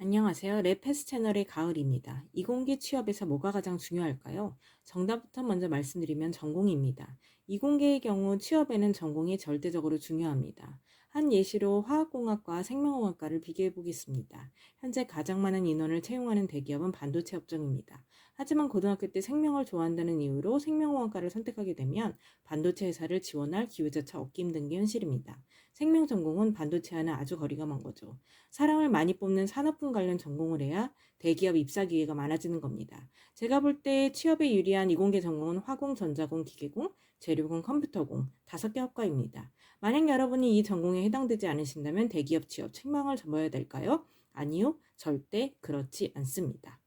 안녕하세요. 랩패스 채널의 가을입니다. 이공계 취업에서 뭐가 가장 중요할까요? 정답부터 먼저 말씀드리면 전공입니다. 이공계의 경우 취업에는 전공이 절대적으로 중요합니다. 한 예시로 화학공학과 생명공학과를 비교해 보겠습니다. 현재 가장 많은 인원을 채용하는 대기업은 반도체 업종입니다. 하지만 고등학교 때 생명을 좋아한다는 이유로 생명공학과를 선택하게 되면 반도체 회사를 지원할 기회조차 얻기 힘든 게 현실입니다. 생명 전공은 반도체와는 아주 거리가 먼 거죠. 사람을 많이 뽑는 산업군 관련 전공을 해야 대기업 입사 기회가 많아지는 겁니다. 제가 볼 때 취업에 유리한 이공계 전공은 화공, 전자공, 기계공, 재료공, 컴퓨터공 5개 학과입니다. 만약 여러분이 이 전공에 해당되지 않으신다면 대기업 취업 책망을 접어야 될까요? 아니요, 절대 그렇지 않습니다.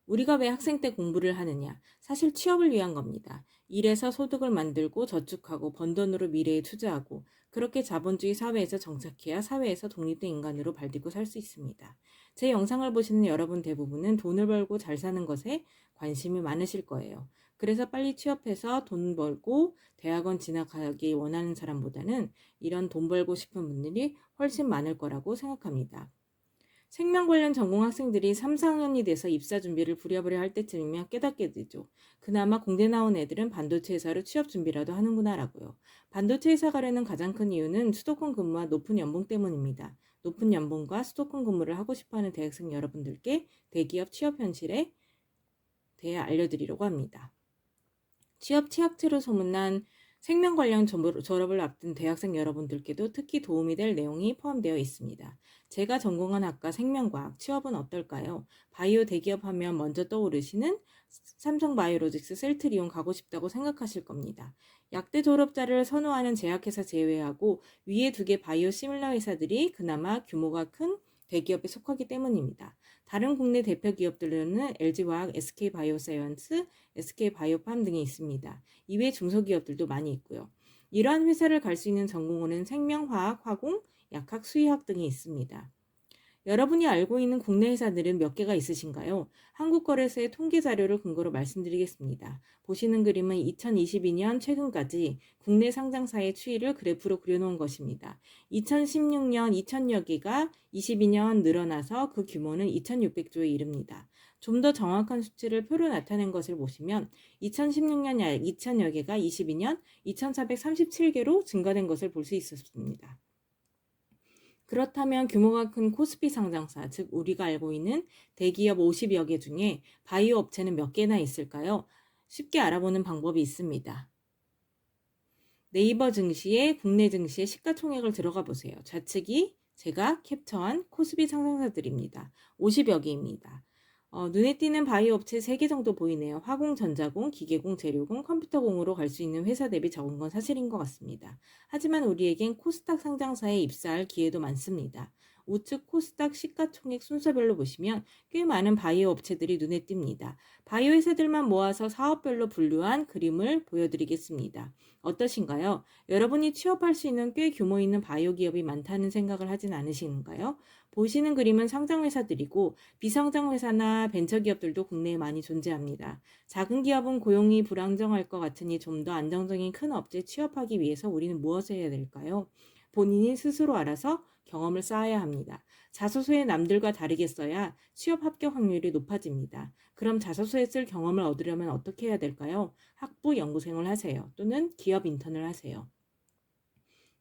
우리가 왜 학생 때 공부를 하느냐? 사실 취업을 위한 겁니다. 일해서 소득을 만들고 저축하고 번 돈으로 미래에 투자하고 그렇게 자본주의 사회에서 정착해야 사회에서 독립된 인간으로 발디고 살 수 있습니다. 제 영상을 보시는 여러분 대부분은 돈을 벌고 잘 사는 것에 관심이 많으실 거예요. 그래서 빨리 취업해서 돈 벌고 대학원 진학하기 원하는 사람보다는 이런 돈 벌고 싶은 분들이 훨씬 많을 거라고 생각합니다. 생명 관련 전공 학생들이 3, 4학년이 돼서 입사 준비를 부랴부랴 할 때쯤이면 깨닫게 되죠. 그나마 공대 나온 애들은 반도체 회사로 취업 준비라도 하는구나라고요. 반도체 회사 가려는 가장 큰 이유는 수도권 근무와 높은 연봉 때문입니다. 높은 연봉과 수도권 근무를 하고 싶어하는 대학생 여러분들께 대기업 취업 현실에 대해 알려드리려고 합니다. 취업 취약체로 소문난 생명 관련 졸업을 앞둔 대학생 여러분들께도 특히 도움이 될 내용이 포함되어 있습니다. 제가 전공한 학과 생명과학 취업은 어떨까요? 바이오 대기업 하면 먼저 떠오르시는 삼성바이오로직스 셀트리온 가고 싶다고 생각하실 겁니다. 약대 졸업자를 선호하는 제약회사 제외하고 위에 2개 바이오 시밀러 회사들이 그나마 규모가 큰 대기업에 속하기 때문입니다. 다른 국내 대표 기업들로는 LG화학, SK바이오사이언스, SK바이오팜 등이 있습니다. 이외 중소기업들도 많이 있고요. 이러한 회사를 갈 수 있는 전공으로는 생명화학, 화공, 약학, 수의학 등이 있습니다. 여러분이 알고 있는 국내 회사들은 몇 개가 있으신가요? 한국거래소의 통계 자료를 근거로 말씀드리겠습니다. 보시는 그림은 2022년 최근까지 국내 상장사의 추이를 그래프로 그려놓은 것입니다. 2016년 2천여 개가 22년 늘어나서 그 규모는 2,600조에 이릅니다. 좀 더 정확한 수치를 표로 나타낸 것을 보시면 2016년 약 2천여 개가 22년 2,437개로 증가된 것을 볼 수 있었습니다. 그렇다면 규모가 큰 코스피 상장사, 즉 우리가 알고 있는 대기업 50여 개 중에 바이오 업체는 몇 개나 있을까요? 쉽게 알아보는 방법이 있습니다. 네이버 증시에 국내 증시의 시가총액을 들어가 보세요. 좌측이 제가 캡처한 코스피 상장사들입니다. 50여 개입니다. 눈에 띄는 바이오 업체 3개 정도 보이네요. 화공, 전자공, 기계공, 재료공, 컴퓨터공으로 갈 수 있는 회사 대비 적은 건 사실인 것 같습니다. 하지만 우리에겐 코스닥 상장사에 입사할 기회도 많습니다. 우측 코스닥 시가총액 순서별로 보시면 꽤 많은 바이오 업체들이 눈에 띕니다. 바이오 회사들만 모아서 사업별로 분류한 그림을 보여드리겠습니다. 어떠신가요? 여러분이 취업할 수 있는 꽤 규모 있는 바이오 기업이 많다는 생각을 하진 않으시는가요? 보시는 그림은 상장 회사들이고 비상장 회사나 벤처 기업들도 국내에 많이 존재합니다. 작은 기업은 고용이 불안정할 것 같으니 좀 더 안정적인 큰 업체에 취업하기 위해서 우리는 무엇을 해야 될까요? 본인이 스스로 알아서 경험을 쌓아야 합니다. 자소서에 남들과 다르게 써야 취업 합격 확률이 높아집니다. 그럼 자소서에 쓸 경험을 얻으려면 어떻게 해야 될까요? 학부 연구생을 하세요. 또는 기업 인턴을 하세요.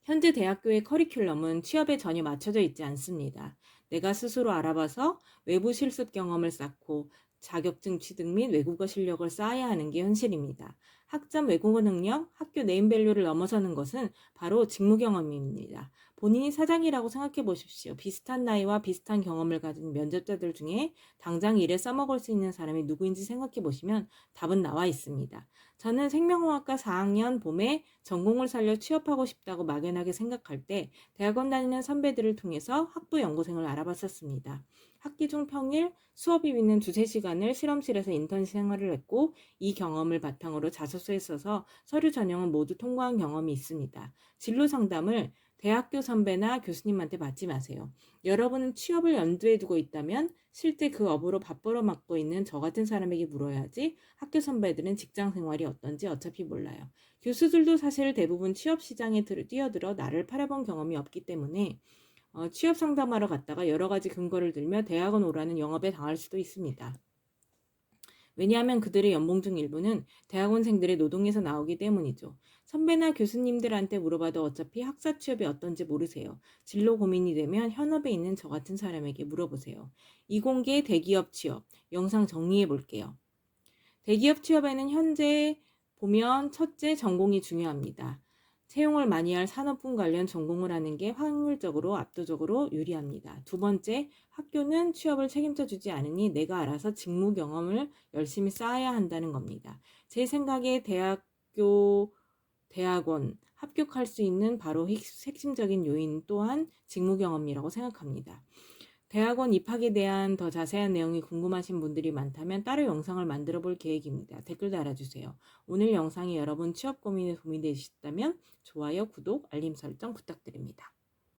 현재 대학교의 커리큘럼은 취업에 전혀 맞춰져 있지 않습니다. 내가 스스로 알아봐서 외부 실습 경험을 쌓고 자격증 취득 및 외국어 실력을 쌓아야 하는 게 현실입니다. 학점 외국어 능력, 학교 네임밸류를 넘어서는 것은 바로 직무 경험입니다. 본인이 사장이라고 생각해 보십시오. 비슷한 나이와 비슷한 경험을 가진 면접자들 중에 당장 일에 써먹을 수 있는 사람이 누구인지 생각해 보시면 답은 나와 있습니다. 저는 생명공학과 4학년 봄에 전공을 살려 취업하고 싶다고 막연하게 생각할 때 대학원 다니는 선배들을 통해서 학부 연구생을 알아봤었습니다. 학기 중 평일 수업이 있는 2~3시간을 실험실에서 인턴 생활을 했고 이 경험을 바탕으로 자소서에 써서 서류 전형은 모두 통과한 경험이 있습니다. 진로 상담을 대학교 선배나 교수님한테 받지 마세요. 여러분은 취업을 염두에 두고 있다면 실제 그 업으로 밥벌어 먹고 있는 저 같은 사람에게 물어야지 학교 선배들은 직장 생활이 어떤지 어차피 몰라요. 교수들도 사실 대부분 취업 시장에 뛰어들어 나를 팔아본 경험이 없기 때문에 취업 상담하러 갔다가 여러 가지 근거를 들며 대학원 오라는 영업에 당할 수도 있습니다. 왜냐하면 그들의 연봉 중 일부는 대학원생들의 노동에서 나오기 때문이죠. 선배나 교수님들한테 물어봐도 어차피 학사 취업이 어떤지 모르세요. 진로 고민이 되면 현업에 있는 저 같은 사람에게 물어보세요. 이공계 대기업 취업 영상 정리해 볼게요. 대기업 취업에는 현재 보면 첫째 전공이 중요합니다. 채용을 많이 할 산업군 관련 전공을 하는 게 확률적으로 압도적으로 유리합니다. 두 번째, 학교는 취업을 책임져 주지 않으니 내가 알아서 직무 경험을 열심히 쌓아야 한다는 겁니다. 제 생각에 대학원 합격할 수 있는 바로 핵심적인 요인 또한 직무 경험이라고 생각합니다. 대학원 입학에 대한 더 자세한 내용이 궁금하신 분들이 많다면 따로 영상을 만들어 볼 계획입니다. 댓글 달아주세요. 오늘 영상이 여러분 취업 고민에 도움이 되셨다면 좋아요, 구독, 알림 설정 부탁드립니다.